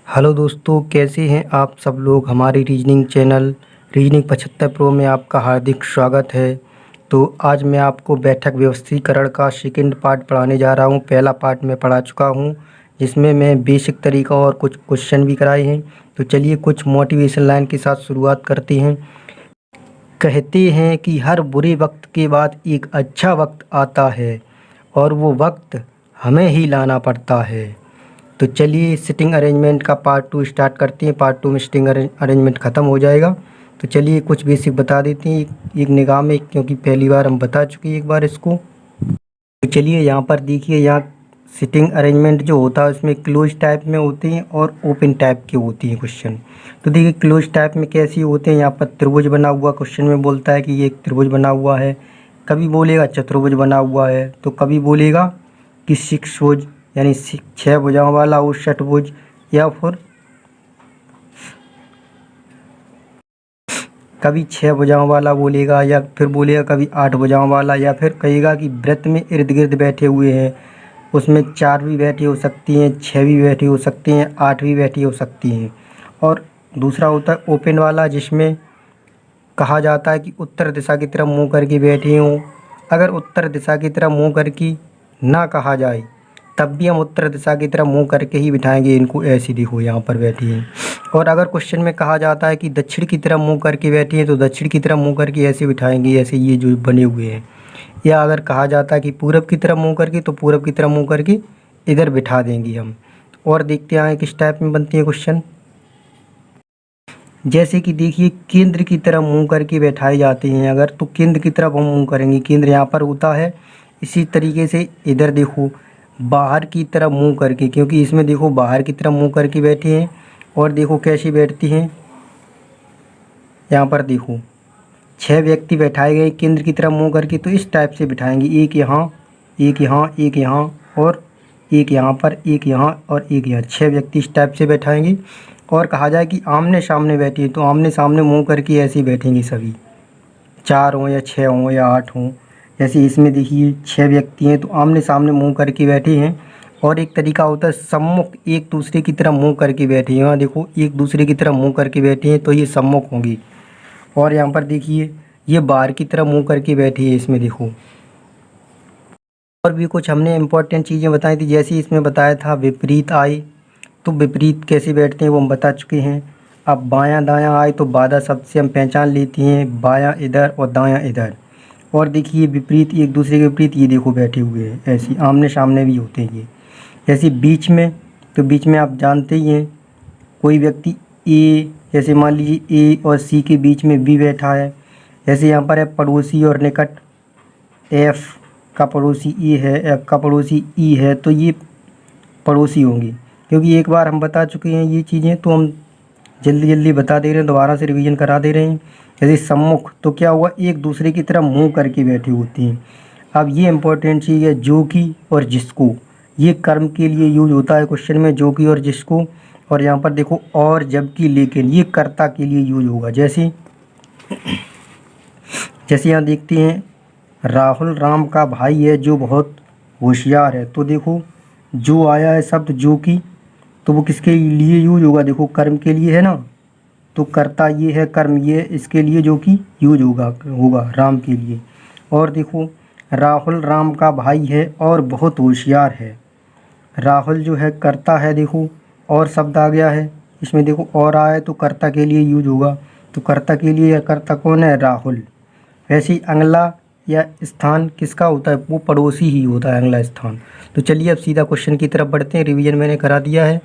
Hello दोस्तों, कैसे हैं आप सब लोग। हमारे रीजनिंग चैनल रीजनिंग 75 प्रो में आपका हार्दिक स्वागत है। तो आज मैं आपको बैठक व्यवस्थीकरण का सेकंड पार्ट पढ़ाने जा रहा हूं। पहला पार्ट मैं पढ़ा चुका हूं, जिसमें मैं बेसिक तरीका और कुछ क्वेश्चन भी कराए हैं। तो चलिए कुछ मोटिवेशन लाइन के साथ शुरुआत करते हैं। कहते हैं कि हर बुरे वक्त के बाद एक अच्छा वक्त आता है और वो वक्त हमें ही लाना पड़ता है। तो चलिए सिटिंग अरेंजमेंट का पार्ट 2 स्टार्ट करते हैं। पार्ट 2 में सिटिंग अरेंजमेंट ख़त्म हो जाएगा। तो चलिए कुछ बेसिक बता देते हैं एक निगाह में, क्योंकि पहली बार हम बता चुके हैं एक बार इसको। तो चलिए यहाँ पर देखिए, यहाँ सिटिंग अरेंजमेंट जो होता है उसमें क्लोज टाइप में होते हैं और ओपन टाइप के होती हैं क्वेश्चन। तो देखिए क्लोज टाइप में कैसे होते हैं। यहाँ पर त्रिभुज बना हुआ क्वेश्चन में बोलता है कि ये एक त्रिभुज बना हुआ है, कभी बोलेगा चतुर्भुज बना हुआ है, तो कभी बोलेगा कि षट्भुज यानी 6 भुजाओं वाला वो षट्भुज, या फिर कभी 6 भुजाओं वाला बोलेगा, या फिर बोलेगा कभी 8 भुजाओं वाला, या फिर कहेगा कि वृत्त में इर्द गिर्द बैठे हुए हैं, उसमें 4 भी बैठी हो सकती हैं, 6 भी बैठी हो सकती हैं, 8 भी बैठी हो सकती हैं। और दूसरा होता है ओपन वाला, जिसमें कहा जाता है कि उत्तर दिशा की तरफ मुँह करके बैठी हों। अगर उत्तर दिशा की तरफ मुँह करके ना कहा जाए तब भी हम उत्तर दिशा की तरफ मुँह करके ही बिठाएंगे इनको। ऐसी देखो यहाँ पर बैठी हैं। और अगर क्वेश्चन में कहा जाता है कि दक्षिण की तरफ मुँह करके बैठी हैं, तो दक्षिण की तरफ मुँह करके ऐसे बिठाएंगे, ऐसे ये जो बने हुए हैं। या अगर कहा जाता है कि पूरब की तरफ मुँह करके, तो पूरब की तरफ मुँह करके इधर बिठा देंगे हम। और देखते आए किस टाइप में बनती है क्वेश्चन। जैसे कि देखिए केंद्र की तरफ मुँह करके बैठाए जाते हैं अगर, तो केंद्र की तरफ हम मुँह करेंगे, केंद्र यहाँ पर होता है। इसी तरीके से इधर देखो बाहर की तरफ मुँह करके, क्योंकि इसमें देखो बाहर की तरफ मुँह करके बैठे हैं। और देखो कैसी बैठती हैं, यहाँ पर देखो 6 व्यक्ति बैठाए गए केंद्र की तरफ मुँह करके, तो इस टाइप से बिठाएंगे। एक यहाँ, एक यहाँ, एक यहाँ, और एक यहाँ पर, एक यहाँ और एक यहाँ। 6 व्यक्ति इस टाइप से बैठाएंगे। और कहा जाए कि आमने सामने बैठिए, तो आमने सामने मुँह करके ऐसे ही बैठेंगे सभी, 4 हों या 6 हों या 8 हों। जैसे इसमें देखिए 6 व्यक्ति हैं तो आमने सामने मुँह करके बैठे हैं। और एक तरीका होता है सम्मुख, एक दूसरे की तरफ मुँह करके बैठे हैं। यहाँ देखो एक दूसरे की तरफ मुँह करके बैठे हैं, तो ये सम्मुख होंगी। और यहाँ पर देखिए ये बाहर की तरफ मुँह करके बैठी है, इसमें देखो। और भी कुछ हमने इम्पोर्टेंट चीज़ें बताई थी, जैसे इसमें बताया था विपरीत आए, तो विपरीत कैसे बैठते हैं वो हम बता चुके हैं। अब बायां दायां आए तो बाधा शब्द से हम पहचान लेते हैं, बायां इधर और दायां इधर। और देखिए विपरीत एक दूसरे के विपरीत ये देखो बैठे हुए हैं, ऐसे आमने सामने भी होते हैं ये। जैसे बीच में, तो बीच में आप जानते ही हैं कोई व्यक्ति ए, जैसे मान लीजिए ए और सी के बीच में बी बैठा है। जैसे यहाँ पर है पड़ोसी और निकट, एफ का पड़ोसी ए है, एफ का पड़ोसी ई है, तो ये पड़ोसी होंगी। क्योंकि एक बार हम बता चुके हैं ये चीज़ें, तो हम जल्दी जल्दी बता दे रहे हैं, दोबारा से रिवीजन करा दे रहे हैं। जैसे सम्मुख, तो क्या हुआ, एक दूसरे की तरफ मुँह करके बैठी होती हैं। अब ये इम्पोर्टेंट चीज़ है जो कि और जिसको, ये कर्म के लिए यूज होता है क्वेश्चन में, जो कि और जिसको। और यहाँ पर देखो और जबकि लेकिन, ये कर्ता के लिए यूज होगा। जैसे यहाँ देखते हैं राहुल राम का भाई है जो बहुत होशियार है, तो देखो जो आया है शब्द जो कि, तो वो किसके लिए यूज होगा, देखो कर्म के लिए है ना। तो कर्ता ये है, कर्म ये, इसके लिए जो कि यूज होगा राम के लिए। और देखो राहुल राम का भाई है और बहुत होशियार है। राहुल जो है कर्ता है, देखो और शब्द आ गया है इसमें, देखो और आया है तो कर्ता के लिए यूज होगा। तो कर्ता के लिए, या कर्ता कौन है, राहुल। वैसे ही अगला या स्थान किसका होता है, वो पड़ोसी ही होता है अगला स्थान। तो चलिए अब सीधा क्वेश्चन की तरफ बढ़ते हैं, रिवीजन मैंने करा दिया है।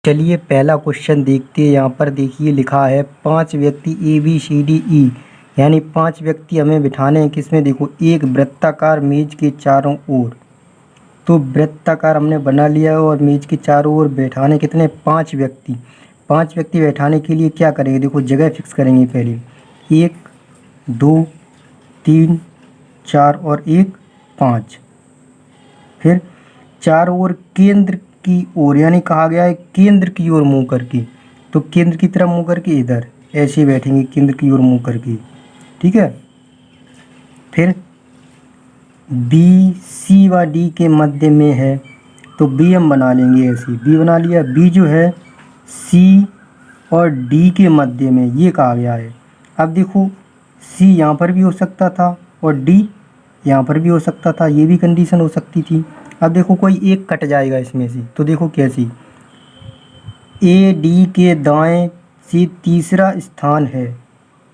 चलिए पहला क्वेश्चन देखते हैं। यहाँ पर देखिए लिखा है 5 व्यक्ति ए बी सी डी ई, यानी 5 व्यक्ति हमें बिठाने हैं किसमें, देखो एक वृत्ताकार मेज के चारों ओर। तो वृत्ताकार हमने बना लिया है और मेज के चारों ओर बैठाने कितने, 5 व्यक्ति। 5 व्यक्ति बैठाने के लिए क्या करेंगे, देखो जगह फिक्स करेंगे पहले, 1 2 3 4 और 1 5। फिर चारों ओर केंद्र की ओर, यानी कहा गया है केंद्र की ओर मुँह करके, तो केंद्र की तरफ मुँह करके इधर ऐसे बैठेंगे, केंद्र की ओर मुँह करके, ठीक है। फिर बी सी व डी के मध्य में है, तो बी हम बना लेंगे ऐसे, बी बना लिया। बी जो है सी और डी के मध्य में ये कहा गया है। अब देखो सी यहाँ पर भी हो सकता था और डी यहाँ पर भी हो सकता था, ये भी कंडीशन हो सकती थी। अब देखो कोई एक कट जाएगा इसमें से, तो देखो कैसी, ए डी के दाएं से तीसरा स्थान है।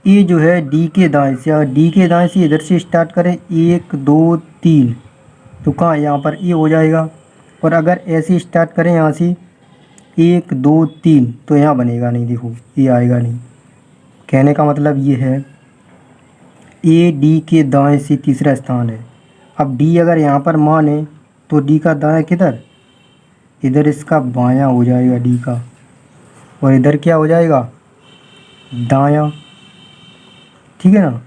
ए जो है डी के दाएं से, अगर डी के दाएं से इधर से स्टार्ट करें 1 2 3 तो कहाँ यहाँ पर ए हो जाएगा। और अगर ऐसे स्टार्ट करें यहाँ से 1 2 3 तो यहाँ बनेगा नहीं, देखो ये आएगा नहीं। कहने का मतलब ये है ए डी के दाएं से तीसरा स्थान है। अब डी अगर यहाँ पर माने तो डी का दाएं किधर, इधर इसका बायां हो जाएगा डी का, और इधर क्या हो जाएगा दायां, ठीक है ना,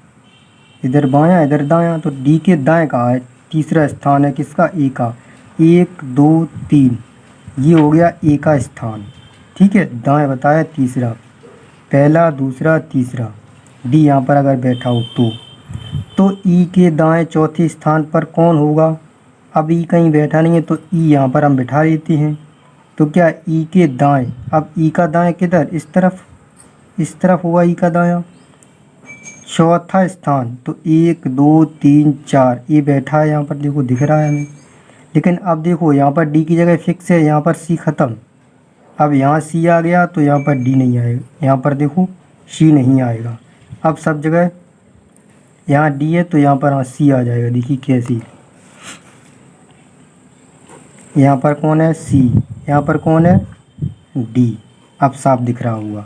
इधर बायां इधर दायां। तो डी के दाएं का है तीसरा स्थान है किसका, ए का। 1 2 3 ये हो गया ए का स्थान, ठीक है। दाएं बताया तीसरा, पहला दूसरा तीसरा, डी यहाँ पर अगर बैठा हो तो ई के दाएं चौथे स्थान पर कौन होगा। अब ई कहीं बैठा नहीं है तो ई यहाँ पर हम बैठा लेते हैं। तो क्या ई के दाएं, अब ई का दाएं किधर, इस तरफ हुआ ई का दायां। चौथा स्थान तो 1 2 3 4 ये बैठा है यहाँ पर, देखो दिख रहा है हमें। लेकिन अब देखो यहाँ पर डी की जगह फिक्स है, यहाँ पर सी ख़त्म। अब यहाँ सी आ गया तो यहाँ पर डी नहीं आएगा, यहाँ पर देखो सी नहीं आएगा। अब सब जगह यहाँ डी है तो यहाँ पर हाँ सी आ जाएगा। देखिए कैसी, यहाँ पर कौन है सी, यहाँ पर कौन है डी। अब साफ दिख रहा होगा,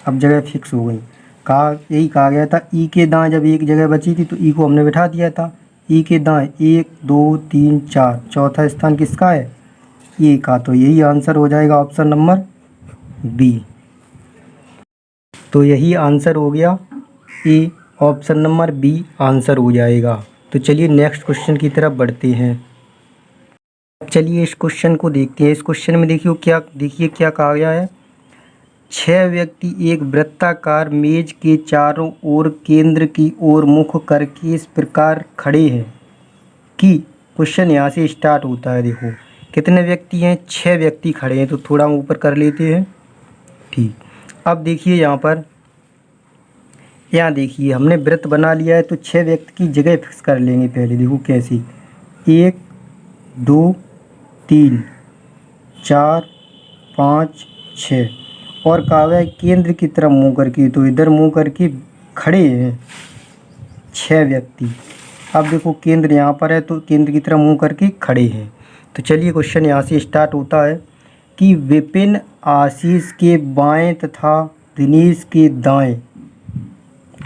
अब जगह फिक्स हो गई। यही कहा गया था ई के दाएं जब एक जगह बची थी तो ई को हमने बिठा दिया था। ई के दाएं 1 2 3 4 चौथा स्थान किसका है, ए का। तो यही आंसर हो जाएगा ऑप्शन नंबर बी। तो यही आंसर हो गया ए, ऑप्शन नंबर बी आंसर हो जाएगा। तो चलिए नेक्स्ट क्वेश्चन की तरफ बढ़ते हैं। चलिए इस क्वेश्चन को देखते हैं। इस क्वेश्चन में देखिए क्या कहा गया है। 6 व्यक्ति एक वृत्ताकार मेज के चारों ओर केंद्र की ओर मुख करके इस प्रकार खड़े हैं कि, क्वेश्चन यहाँ से स्टार्ट होता है। देखो कितने व्यक्ति हैं, 6 व्यक्ति खड़े हैं। तो थोड़ा हम ऊपर कर लेते हैं, ठीक। अब देखिए यहाँ देखिए हमने वृत्त बना लिया है तो 6 व्यक्ति की जगह फिक्स कर लेंगे पहले। देखो कैसी, 1 2 3 4 5 6 और कहा गया केंद्र की तरफ मुँह करके, तो इधर मुँह करके खड़े हैं 6 व्यक्ति। अब देखो केंद्र यहाँ पर है तो केंद्र की तरफ मुँह करके खड़े हैं। तो चलिए क्वेश्चन यहाँ से स्टार्ट होता है कि विपिन आशीष के बाएं तथा दिनेश के दाएं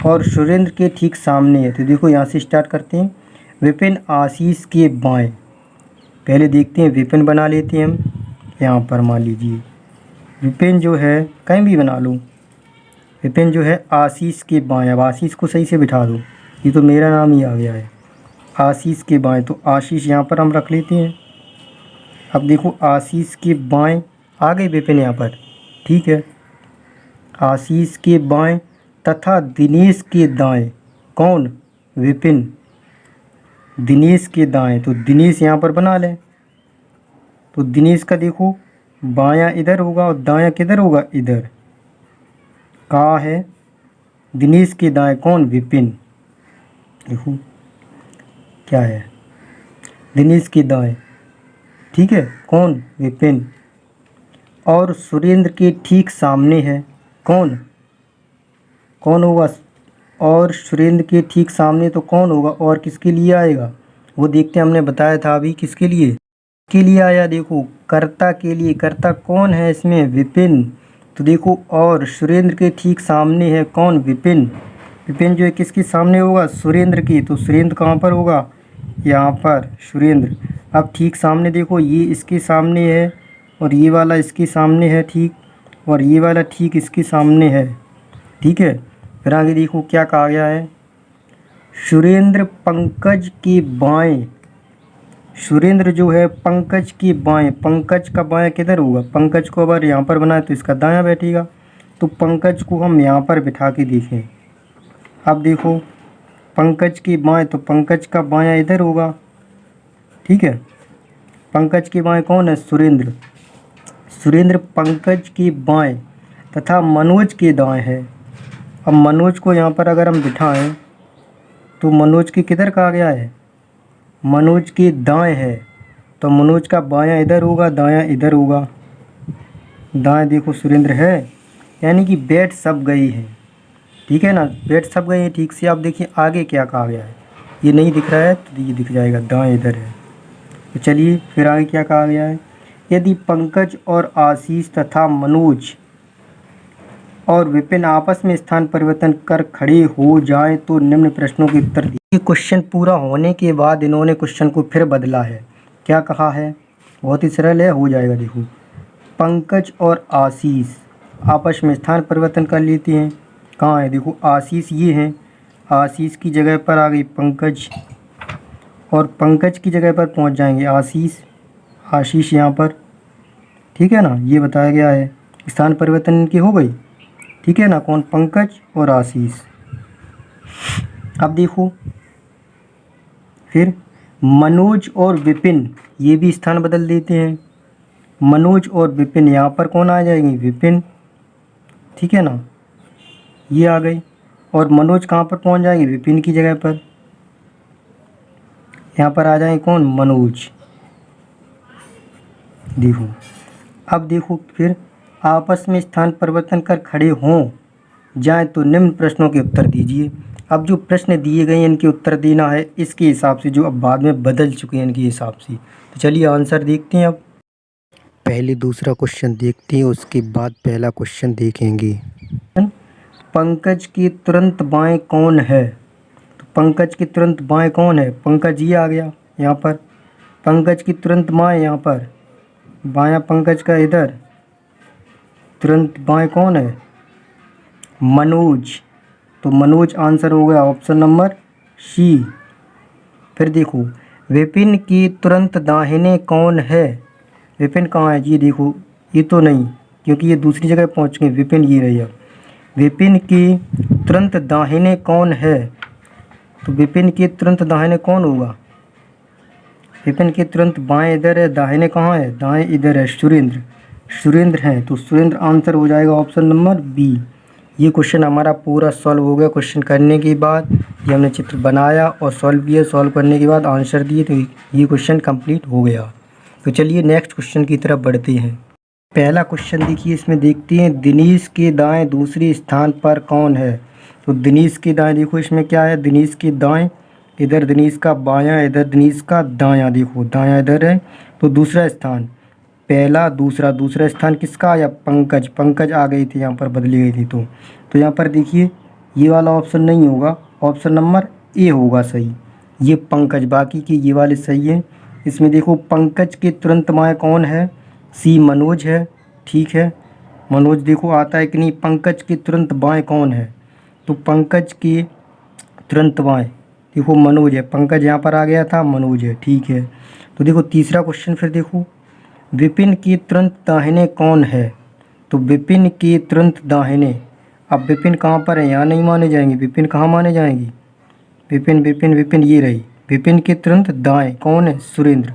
और सुरेंद्र के ठीक सामने है। तो देखो यहाँ से स्टार्ट करते हैं। विपिन आशीष के बाएं, पहले देखते हैं विपिन बना लेते हैं हम। यहाँ पर मान लीजिए विपिन जो है, कहीं भी बना लो, विपिन जो है आशीष के बाएं। अब आशीष को सही से बिठा दो, ये तो मेरा नाम ही आ गया है, आशीष के बाएं। तो आशीष यहाँ पर हम रख लेते हैं। अब देखो आशीष के बाएं आ गए विपिन यहाँ पर, ठीक है। आशीष के बाएं तथा दिनेश के दाएं, कौन, विपिन। दिनेश के दाएं तो दिनेश यहाँ पर बना लें। तो दिनेश का देखो बायां इधर होगा और दायां किधर होगा, इधर। कहाँ है दिनेश के दाएं, कौन, विपिन। देखो क्या है दिनेश के दाएं, ठीक है, कौन, विपिन। और सुरेंद्र के ठीक सामने है कौन होगा, और सुरेंद्र के ठीक सामने तो कौन होगा, और किसके लिए आएगा वो देखते हैं। हमने बताया था अभी किसके लिए आया, देखो कर्ता के लिए। कर्ता कौन है इसमें, विपिन। तो देखो और सुरेंद्र के ठीक सामने है कौन, विपिन। विपिन जो है किसके सामने होगा, सुरेंद्र की। तो सुरेंद्र कहाँ पर होगा, यहाँ पर सुरेंद्र। अब ठीक सामने देखो, ये इसके सामने है और ये वाला इसके सामने है, ठीक, और ये वाला ठीक इसके सामने है, ठीक है। फिर आगे देखो क्या कहा गया है। सुरेंद्र पंकज के बाएं, सुरेंद्र जो है पंकज के बाएं। पंकज का बाएं किधर होगा, पंकज को अगर यहाँ पर बनाए तो इसका दायां बैठेगा। तो पंकज को हम यहाँ पर बिठा के देखें। अब देखो पंकज के बाएं, तो पंकज का बायां इधर होगा, ठीक है। पंकज के बाएं कौन है? सुरेंद्र। सुरेंद्र पंकज के बाएं तथा मनोज के दाएं है। अब मनोज को यहाँ पर अगर हम बिठाएं तो मनोज के किधर कहा गया है? मनोज के दाएं है, तो मनोज का बायां इधर होगा, दायां इधर होगा। दाएं देखो सुरेंद्र है, यानी कि बैठ सब गई है। ठीक है ना, बैठ सब गई है ठीक से। आप देखिए आगे क्या कहा गया है, ये नहीं दिख रहा है तो ये दिख जाएगा, दाएं इधर है। तो चलिए फिर आगे क्या कहा गया है। यदि पंकज और आशीष तथा मनोज और विपिन आपस में स्थान परिवर्तन कर खड़े हो जाएं तो निम्न प्रश्नों के उत्तर दिए। क्वेश्चन पूरा होने के बाद इन्होंने क्वेश्चन को फिर बदला है। क्या कहा है? बहुत ही सरल है, हो जाएगा। देखो, पंकज और आशीष आपस में स्थान परिवर्तन कर लेते हैं। कहाँ है? देखो आशीष ये हैं, आशीष की जगह पर आ गई पंकज और पंकज की जगह पर पहुंच जाएंगे आशीष। आशीष यहाँ पर, ठीक है ना, ये बताया गया है। स्थान परिवर्तन इनकी हो गई, ठीक है ना। कौन? पंकज और आशीष। अब देखो फिर मनोज और विपिन, ये भी स्थान बदल देते हैं। मनोज और विपिन, यहाँ पर कौन आ जाएंगे? विपिन, ठीक है ना, ये आ गई। और मनोज कहाँ पर पहुँच जाएंगे? विपिन की जगह पर। यहाँ पर आ जाएंगे कौन? मनोज। देखो, अब देखो फिर आपस में स्थान परिवर्तन कर खड़े हों जाएं तो निम्न प्रश्नों के उत्तर दीजिए। अब जो प्रश्न दिए गए हैं इनके उत्तर देना है इसके हिसाब से, जो अब बाद में बदल चुके हैं इनके हिसाब से। तो चलिए आंसर देखते हैं। अब पहले दूसरा क्वेश्चन देखते हैं, उसके बाद पहला क्वेश्चन देखेंगे। पंकज के तुरंत बाएं कौन है? तो पंकज के तुरंत बाएं कौन है? पंकज ये आ गया यहाँ पर। पंकज की तुरंत बाएं यहाँ पर, बायां पंकज का इधर, तुरंत बाएं कौन है? मनोज। तो मनोज आंसर हो गया ऑप्शन नंबर सी। फिर देखो, विपिन की तुरंत दाहिने कौन है? विपिन कहाँ है? ये देखो, ये तो नहीं, क्योंकि ये दूसरी जगह पहुँच गए। विपिन ये रही। अब विपिन की तुरंत दाहिने कौन है? तो विपिन के तुरंत दाहिने कौन होगा? विपिन के तुरंत बाएं इधर है, दाहिने कहाँ है? दाएं इधर है, सुरेंद्र। सुरेंद्र हैं, तो सुरेंद्र आंसर हो जाएगा ऑप्शन नंबर बी। ये क्वेश्चन हमारा पूरा सॉल्व हो गया। क्वेश्चन करने के बाद ये हमने चित्र बनाया और सॉल्व किया, सॉल्व करने के बाद आंसर दिए, तो ये क्वेश्चन कंप्लीट हो गया। तो चलिए नेक्स्ट क्वेश्चन की तरफ बढ़ते हैं। पहला क्वेश्चन देखिए, इसमें देखते हैं दिनेश के दाएं दूसरे स्थान पर कौन है? तो दिनेश के दाएं, देखो इसमें क्या है? दिनेश के दाएं, इधर दिनेश का बायां, इधर दिनेश का दायां। देखो दायां इधर है, तो दूसरा स्थान, पहला दूसरा स्थान किसका आया? पंकज। पंकज आ गई थी यहाँ पर, बदली गई थी। तो यहाँ पर देखिए ये वाला ऑप्शन नहीं होगा, ऑप्शन नंबर ए होगा सही, ये पंकज। बाकी के ये वाले सही हैं। इसमें देखो पंकज के तुरंत बाएं कौन है? सी मनोज है, ठीक है। मनोज देखो आता है कि नहीं? पंकज के तुरंत बाएं कौन है? तो पंकज के तुरंत बाएं देखो मनोज है। पंकज यहाँ पर आ गया था, मनोज है, ठीक है। तो देखो तीसरा क्वेश्चन फिर देखो, विपिन के तुरंत दाहिने कौन है? तो विपिन के तुरंत दाहिने, अब विपिन कहाँ पर है? यहाँ नहीं माने जाएंगे। विपिन कहाँ माने जाएंगे? विपिन विपिन विपिन ये रही। विपिन के तुरंत दाएं कौन है? सुरेंद्र।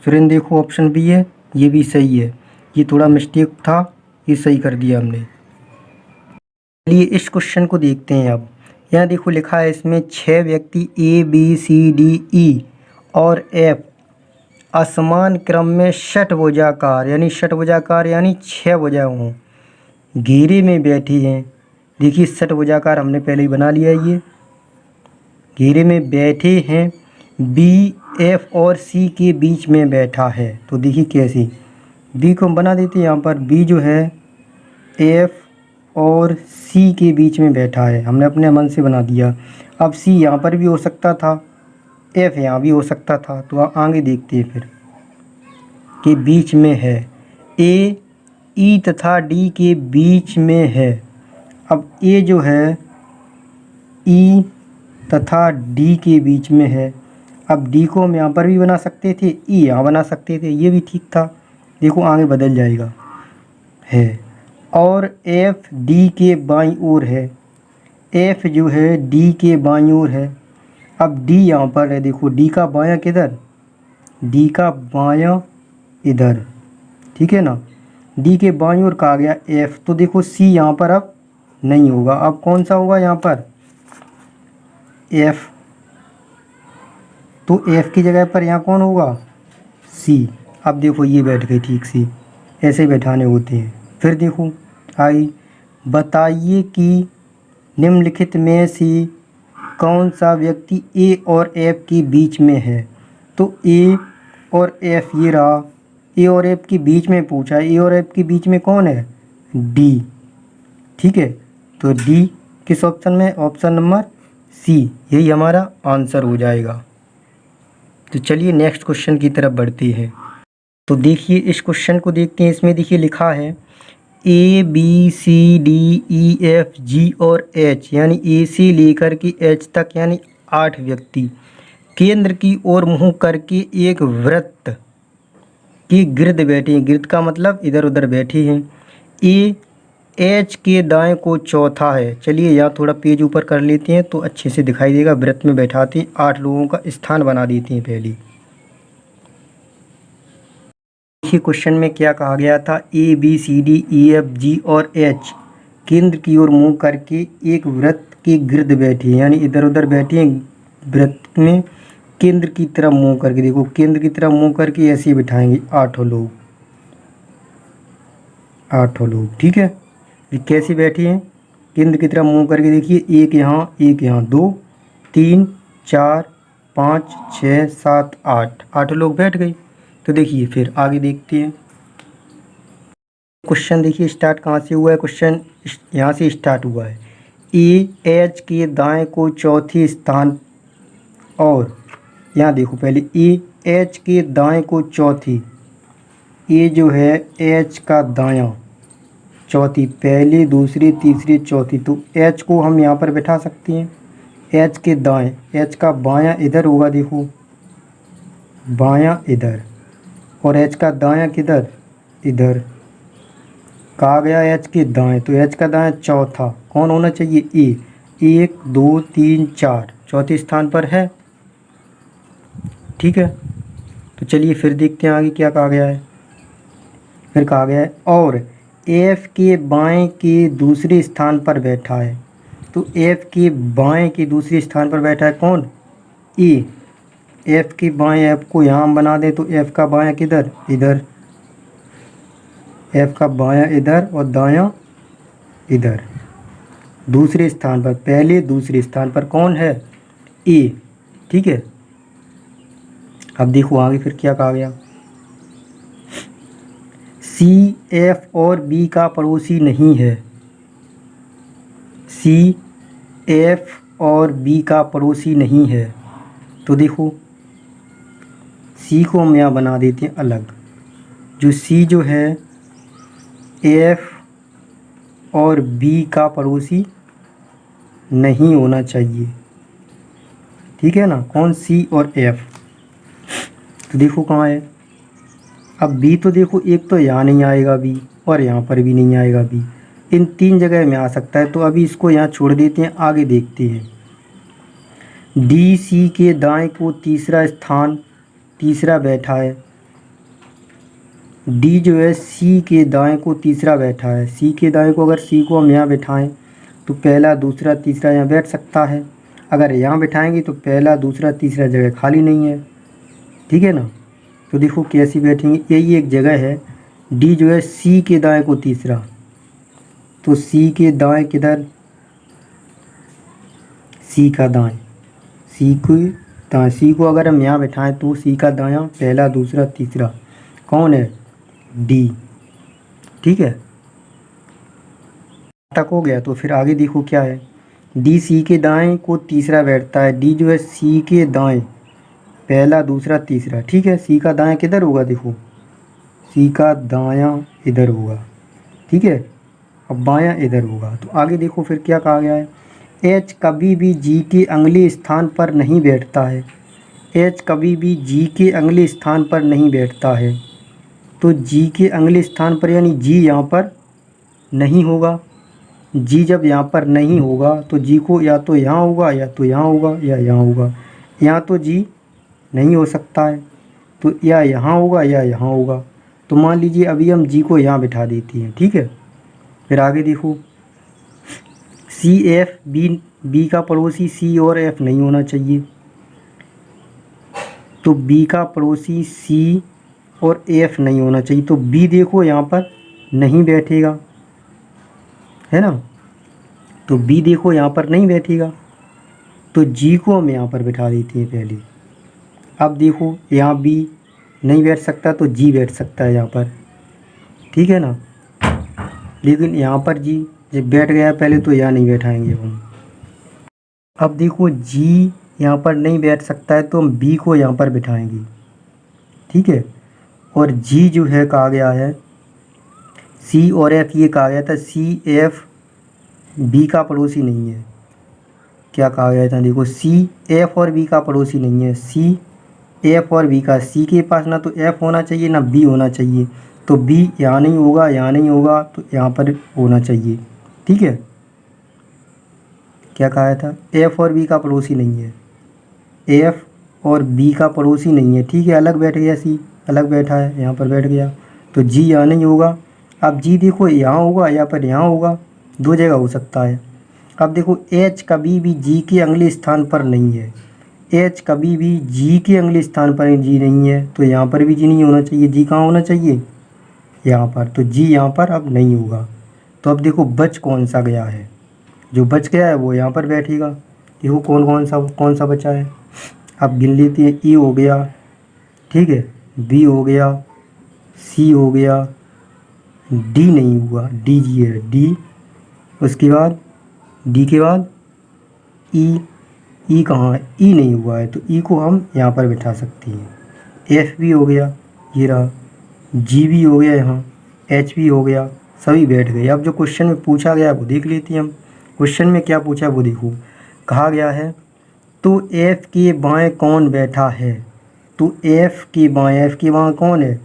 सुरेंद्र देखो ऑप्शन बी है, ये भी सही है। ये थोड़ा मिस्टेक था, ये सही कर दिया हमने। चलिए इस क्वेश्चन को देखते हैं। अब यहाँ देखो लिखा है इसमें 6 व्यक्ति ए बी सी डी ई और एफ असमान क्रम में षटभुजाकार यानी 6 भुजाएं हों घेरे में बैठी हैं। देखिए षटभुजाकार हमने पहले ही बना लिया है। ये घेरे में बैठे हैं, बी एफ और सी के बीच में बैठा है। तो देखिए कैसे, बी को हम बना देते हैं। यहाँ पर बी जो है एफ और सी के बीच में बैठा है, हमने अपने मन से बना दिया। अब सी यहाँ पर भी हो सकता था, एफ यहाँ भी हो सकता था। तो आगे देखते हैं फिर के बीच में है, ए ई तथा डी के बीच में है। अब ए जो है ई तथा डी के बीच में है। अब डी को हम यहाँ पर भी बना सकते थे, ई यहाँ बना सकते थे, ये भी ठीक था। देखो आगे बदल जाएगा है। और एफ डी के बाईं ओर है, एफ जो है डी के बाईं ओर है। अब डी यहाँ पर है, देखो डी का बायां किधर? डी का बायां इधर, ठीक है ना। डी के बाईं ओर कहा गया एफ, तो देखो सी यहाँ पर अब नहीं होगा, अब कौन सा होगा यहाँ पर एफ, तो एफ की जगह पर यहाँ कौन होगा सी। अब देखो ये बैठ गई ठीक सी, ऐसे ही बैठाने होते हैं। फिर देखो आई, बताइए कि निम्नलिखित में से कौन सा व्यक्ति ए और एफ के बीच में है। तो ए और एफ ये रहा, ए और एफ के बीच में पूछा है, ए और एफ के बीच में कौन है डी, ठीक है। तो डी किस ऑप्शन में, ऑप्शन नंबर सी, यही हमारा आंसर हो जाएगा। तो चलिए नेक्स्ट क्वेश्चन की तरफ बढ़ते हैं। तो देखिए इस क्वेश्चन को देखते हैं। इसमें देखिए लिखा है A B C D E F G और एच, यानी ए से लेकर के एच तक यानी 8 व्यक्ति केंद्र की ओर मुँह करके एक वृत्त के गिर्द बैठे हैं। गिर्द का मतलब इधर उधर बैठे हैं। ए एच के दाएं को चौथा है। चलिए यहाँ थोड़ा पेज ऊपर कर लेते हैं तो अच्छे से दिखाई देगा। वृत्त में बैठाते हैं, 8 लोगों का स्थान बना देते हैं पहले। देखिए क्वेश्चन में क्या कहा गया था, A B C D E F G और एच केंद्र की ओर मुँह करके एक वृत्त के गिर्द बैठे हैं, यानी इधर उधर बैठे हैं वृत्त में केंद्र की तरफ मुँह करके। देखो केंद्र की तरफ मुँह करके ऐसे ही बिठाएंगे 8 लोग, 8 लोग, ठीक है। ये कैसे बैठे हैं, केंद्र की तरफ मुँह करके। देखिए एक यहाँ 2 3 4 5 6 7 8, 8 लोग बैठ गए। तो देखिए फिर आगे देखते हैं। क्वेश्चन देखिए स्टार्ट कहाँ से हुआ है, क्वेश्चन यहाँ से स्टार्ट हुआ है। ए एच के दाएं को चौथे स्थान, और यहाँ देखो पहले ए एच के दाएं को चौथी, ए जो है एच का दायां चौथी, पहली दूसरी तीसरी चौथी, तो एच को हम यहाँ पर बैठा सकते हैं। एच के दाएं, एच का बायां इधर होगा, देखो बायां इधर, और एच का दायां किधर इधर। कहा गया एच के दाएं, तो एच का दायां चौथा कौन होना चाहिए ए, 1 2 3 4 चौथे स्थान पर है, ठीक है। तो चलिए फिर देखते हैं आगे क्या कहा गया है। फिर कहा गया है और एफ के बाएं के दूसरे स्थान पर बैठा है। तो एफ के बाएं के दूसरे स्थान पर बैठा है कौन ए, एफ के बाएं, एफ को यहाँ बना दें तो एफ का बायां किधर इधर, एफ का बायां इधर और दायां इधर। दूसरे स्थान पर, पहले दूसरे स्थान पर कौन है ए, ठीक है। अब देखो आगे फिर क्या कहा गया, सी एफ और बी का पड़ोसी नहीं है। सी एफ और बी का पड़ोसी नहीं है। तो देखो सी को हम यहाँ बना देते हैं अलग। जो सी जो है एफ और बी का पड़ोसी नहीं होना चाहिए, ठीक है ना। कौन, सी और एफ। तो देखो कहाँ है, अब बी तो देखो एक तो यहाँ नहीं आएगा बी, और यहाँ पर भी नहीं आएगा बी, इन 3 जगह में आ सकता है। तो अभी इसको यहाँ छोड़ देते हैं, आगे देखते हैं। डी सी के दाएं को तीसरा बैठा है। डी जो है सी के दाएं को तीसरा बैठा है। सी के दाएं को, अगर सी को हम यहाँ बैठाएं तो पहला दूसरा तीसरा यहाँ बैठ सकता है। अगर यहाँ बैठाएंगे तो पहला दूसरा तीसरा जगह खाली नहीं है, ठीक है ना। तो देखो कैसी बैठेंगे, यही एक जगह है। डी जो है सी के दाएं को तीसरा, तो सी के दाएं किधर, सी का दाएं, सी को अगर हम यहाँ बैठाएं तो सी का दायां पहला दूसरा तीसरा कौन है डी, ठीक है। तक हो गया। तो फिर आगे देखो क्या है, डी सी के दाएं को तीसरा बैठता है। डी जो है सी के दाएं पहला दूसरा तीसरा, ठीक है। सी का दायां किधर होगा, देखो सी का दायां इधर होगा, ठीक है, अब बायां इधर होगा। तो आगे देखो फिर क्या कहा गया है, एच कभी भी जी के अगले स्थान पर नहीं बैठता है। एच कभी भी जी के अगले स्थान पर नहीं बैठता है। तो जी के अगले स्थान पर यानी जी यहाँ पर नहीं होगा। जी जब यहाँ पर नहीं होगा तो जी को या तो यहाँ होगा या तो यहाँ होगा या यहाँ होगा। यहाँ तो जी नहीं हो सकता है, तो या यहाँ होगा या यहाँ होगा। तो मान लीजिए अभी हम जी को यहाँ बिठा देते हैं, ठीक है। फिर आगे देखो, सी एफ बी का पड़ोसी सी और एफ नहीं होना चाहिए, तो बी का पड़ोसी सी और एफ नहीं होना चाहिए, तो बी देखो यहाँ पर नहीं बैठेगा, है ना। तो बी देखो यहाँ पर नहीं बैठेगा, तो जी को हम यहाँ पर बिठा देते हैं पहले। अब देखो यहाँ बी नहीं बैठ सकता तो जी बैठ सकता है यहाँ पर, ठीक है ना। लेकिन यहाँ पर जी जब बैठ गया पहले तो यहाँ नहीं बैठाएंगे हम। अब देखो जी यहाँ पर नहीं बैठ सकता है तो हम बी को यहाँ पर बिठाएंगे, ठीक है। और जी जो है कहा गया है सी और एफ, ये कहा गया था सी एफ बी का पड़ोसी नहीं है। क्या कहा गया था, देखो सी एफ और बी का पड़ोसी नहीं है, सी एफ और बी का, सी के पास ना तो एफ होना चाहिए ना बी होना चाहिए, तो बी यहाँ नहीं होगा, यहाँ नहीं होगा, तो यहाँ पर होना चाहिए, ठीक है। क्या कहा था, एफ और बी का पड़ोसी नहीं है, एफ और बी का पड़ोसी नहीं है, ठीक है। अलग बैठ गया, सी अलग बैठा है, यहाँ पर बैठ गया, तो जी यहाँ नहीं होगा। अब जी देखो यहाँ होगा या पर यहाँ होगा, दो जगह हो सकता है। अब देखो एच कभी भी जी के अगले स्थान पर नहीं है, एच कभी भी जी के अगले स्थान पर जी नहीं है, तो यहाँ पर भी जी नहीं होना चाहिए। जी कहाँ होना चाहिए, यहाँ पर, तो जी यहाँ पर अब नहीं होगा। तो अब देखो बच कौन सा गया है, जो बच गया है वो यहाँ पर बैठेगा। देखो कौन सा बचा है, अब गिन लेते हैं। ई हो गया, ठीक है, बी हो गया, सी हो गया, डी नहीं हुआ, डी जी है, डी, उसके बाद डी के बाद ई कहाँ है, ई नहीं हुआ है, तो ई को हम यहाँ पर बिठा सकते हैं। एफ भी हो गया, ये रहा, जी भी हो गया, यहाँ एच भी हो गया, सभी बैठ गए। अब जो क्वेश्चन में पूछा गया वो देख लेते हैं हम। क्वेश्चन में क्या पूछा वो देखो, कहा गया है तो एफ के बाएं कौन बैठा है, तो एफ के बाएं कौन है,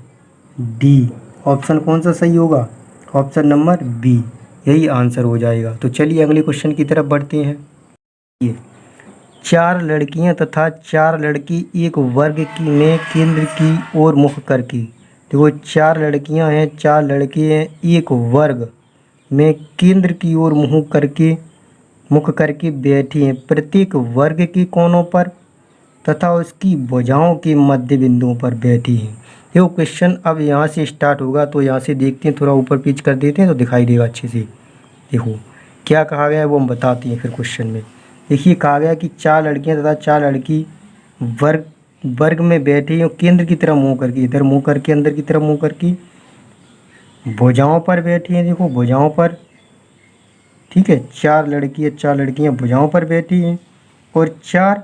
डी। ऑप्शन कौन सा सही होगा, ऑप्शन नंबर बी, यही आंसर हो जाएगा। तो चलिए अगले क्वेश्चन की तरफ बढ़ते हैं। ये 4 लड़कियां तथा 4 लड़की एक वर्ग की में केंद्र की ओर मुख करके, देखो 4 लड़कियां हैं 4 लड़के हैं, एक वर्ग में केंद्र की ओर मुख करके बैठी हैं, प्रत्येक वर्ग के कोनों पर तथा उसकी भुजाओं के मध्य बिंदुओं पर बैठी हैं। देखो क्वेश्चन अब यहाँ से स्टार्ट होगा, तो यहाँ से देखते हैं, थोड़ा ऊपर पीछ कर देते हैं तो दिखाई देगा अच्छे से। देखो क्या कहा गया है वो हम बताते हैं फिर क्वेश्चन में। देखिए कहा गया कि 4 लड़कियां तथा 4 लड़की वर्ग में बैठी हैं, केंद्र की तरफ मुँह करके, इधर मुँह करके, अंदर की तरफ मुँह करके, भुजाओं पर बैठी हैं। देखो भुजाओं पर, ठीक है, 4 लड़कियां भुजाओं पर बैठी हैं और 4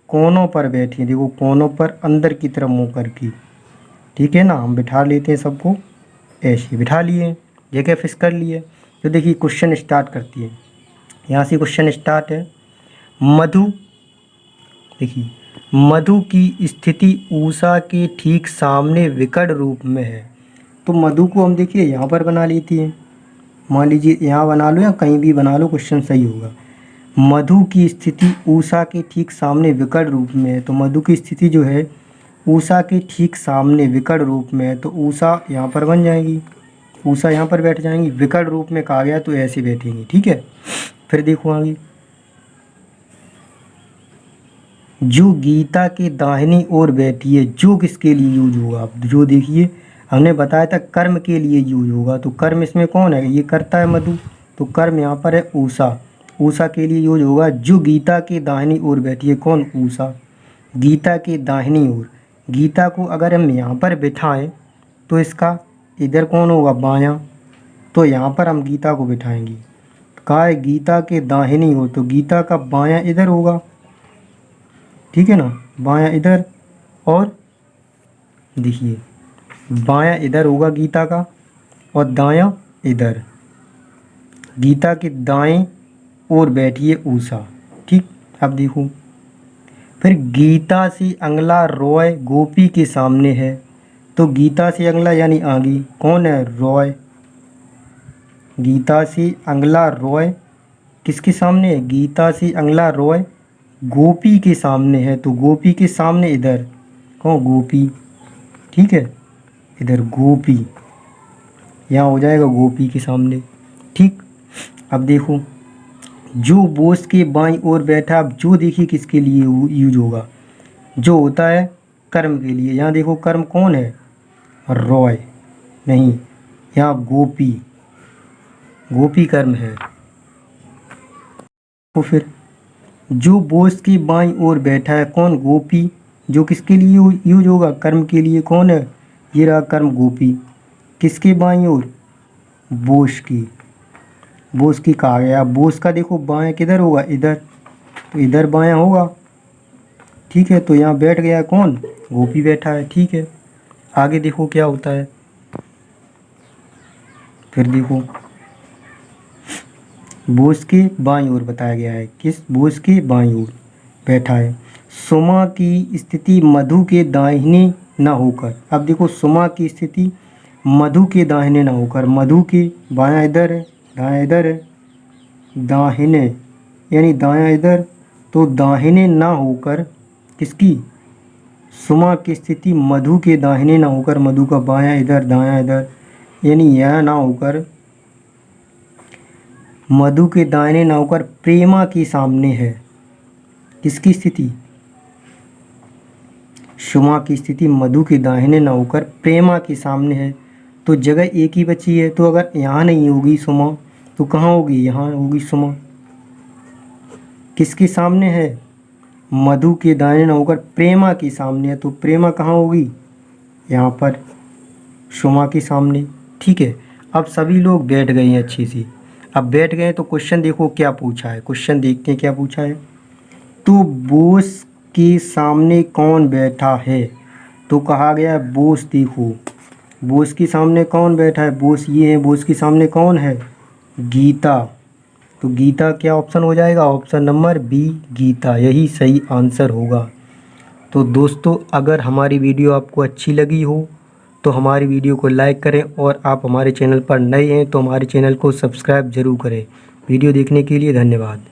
कोनों पर बैठी हैं। देखो कोनों पर अंदर की तरफ मुँह करके, ठीक है ना। हम बिठा लेते हैं सबको, ऐसे बिठा लिए, जगह फिक्स कर लिए। तो देखिए क्वेश्चन स्टार्ट करती है, यहाँ से क्वेश्चन स्टार्ट है। मधु, देखिए मधु की स्थिति उषा के ठीक सामने विकट रूप में है, तो मधु को हम देखिए यहाँ पर बना लेती हैं। मान लीजिए यहाँ बना लो या कहीं भी बना लो, क्वेश्चन सही होगा। मधु की स्थिति उषा के ठीक सामने विकट रूप में है, तो मधु की स्थिति जो है उषा के ठीक सामने विकट रूप में है, तो उषा यहाँ पर बन जाएगी, उषा यहाँ पर बैठ जाएंगी। विकट रूप में कहा गया तो ऐसे बैठेंगी, ठीक है। फिर देखो आगे, जो गीता के दाहिनी ओर बैठी है, जो किसके लिए यूज होगा, जो देखिए हमने बताया था कर्म के लिए यूज होगा, तो कर्म इसमें कौन है, ये करता है मधु, तो कर्म यहाँ पर है उषा, उषा के लिए यूज होगा। जो गीता के दाहिनी ओर बैठी है, कौन, उषा, गीता के दाहिनी ओर। गीता को अगर हम यहाँ पर बिठाएं तो इसका इधर कौन होगा, बायां, तो यहाँ पर हम गीता को बिठाएंगे। कहा है गीता के दाहिनी ओर, तो गीता का बायां इधर होगा, ठीक है ना, बायां इधर, और देखिए बायां इधर होगा गीता का, और दायां इधर। गीता के दाएं ओर बैठी है उषा, ठीक। अब देखो फिर गीता से अगला रॉय गोपी के सामने है, तो गीता से अगला यानी आगे कौन है, रॉय। गीता से अगला रॉय किसके सामने है, गीता से अगला रॉय गोपी के सामने है, तो गोपी के सामने इधर कौन, गोपी। ठीक है। इधर गोपी, यहाँ हो जाएगा गोपी के सामने, ठीक। अब देखो जो बोस के बाईं ओर बैठा, अब जो देखिए किसके लिए यूज होगा, जो होता है कर्म के लिए। यहाँ देखो कर्म कौन है, रॉय नहीं, यहाँ गोपी, गोपी कर्म है। तो फिर जो बोस की बाईं ओर बैठा है कौन, गोपी, जो किसके लिए यूज होगा, कर्म के लिए। कौन है, ये रहा कर्म गोपी, किसके बाईं ओर, बोस की, बोस की कहा गया। बोस का देखो बाएं किधर होगा, इधर, तो इधर बायां होगा, ठीक है। तो यहाँ बैठ गया कौन, गोपी बैठा है, ठीक है। आगे देखो क्या होता है, फिर देखो बोस के बाईं ओर बताया गया है, किस, बोस के बाईं ओर बैठा है। सुमा की स्थिति मधु के दाहिने न होकर, अब देखो सुमा की स्थिति मधु के दाहिने न होकर, मधु के बायां इधर है, दायां इधर है, दाहिने यानी दायां इधर, तो दाहिने ना होकर किसकी, सुमा की स्थिति मधु के दाहिने ना होकर, मधु का बायां इधर दायां इधर, यानी यह ना होकर, मधु के दाहिने ना होकर प्रेमा के सामने है, किसकी स्थिति, सुमा की स्थिति मधु के दाहिने ना होकर प्रेमा के सामने है। तो जगह एक ही बची है, तो अगर यहाँ नहीं होगी सुमा तो कहाँ होगी, यहाँ होगी सुमा। किसके सामने है, मधु के दाहिने ना होकर प्रेमा के सामने है, तो प्रेमा कहाँ होगी, यहाँ पर सुमा के सामने, ठीक है। अब सभी लोग बैठ गए हैं अच्छे से। अब बैठ गए तो क्वेश्चन देखो क्या पूछा है, क्वेश्चन देखते हैं क्या पूछा है। तो बोस के सामने कौन बैठा है, तो कहा गया है बोस, देखो बोस के सामने कौन बैठा है, बोस ये है, बोस के सामने कौन है, गीता। तो गीता क्या ऑप्शन हो जाएगा, ऑप्शन नंबर बी गीता, यही सही आंसर होगा। तो दोस्तों अगर हमारी वीडियो आपको अच्छी लगी हो तो हमारी वीडियो को लाइक करें, और आप हमारे चैनल पर नए हैं तो हमारे चैनल को सब्सक्राइब ज़रूर करें। वीडियो देखने के लिए धन्यवाद।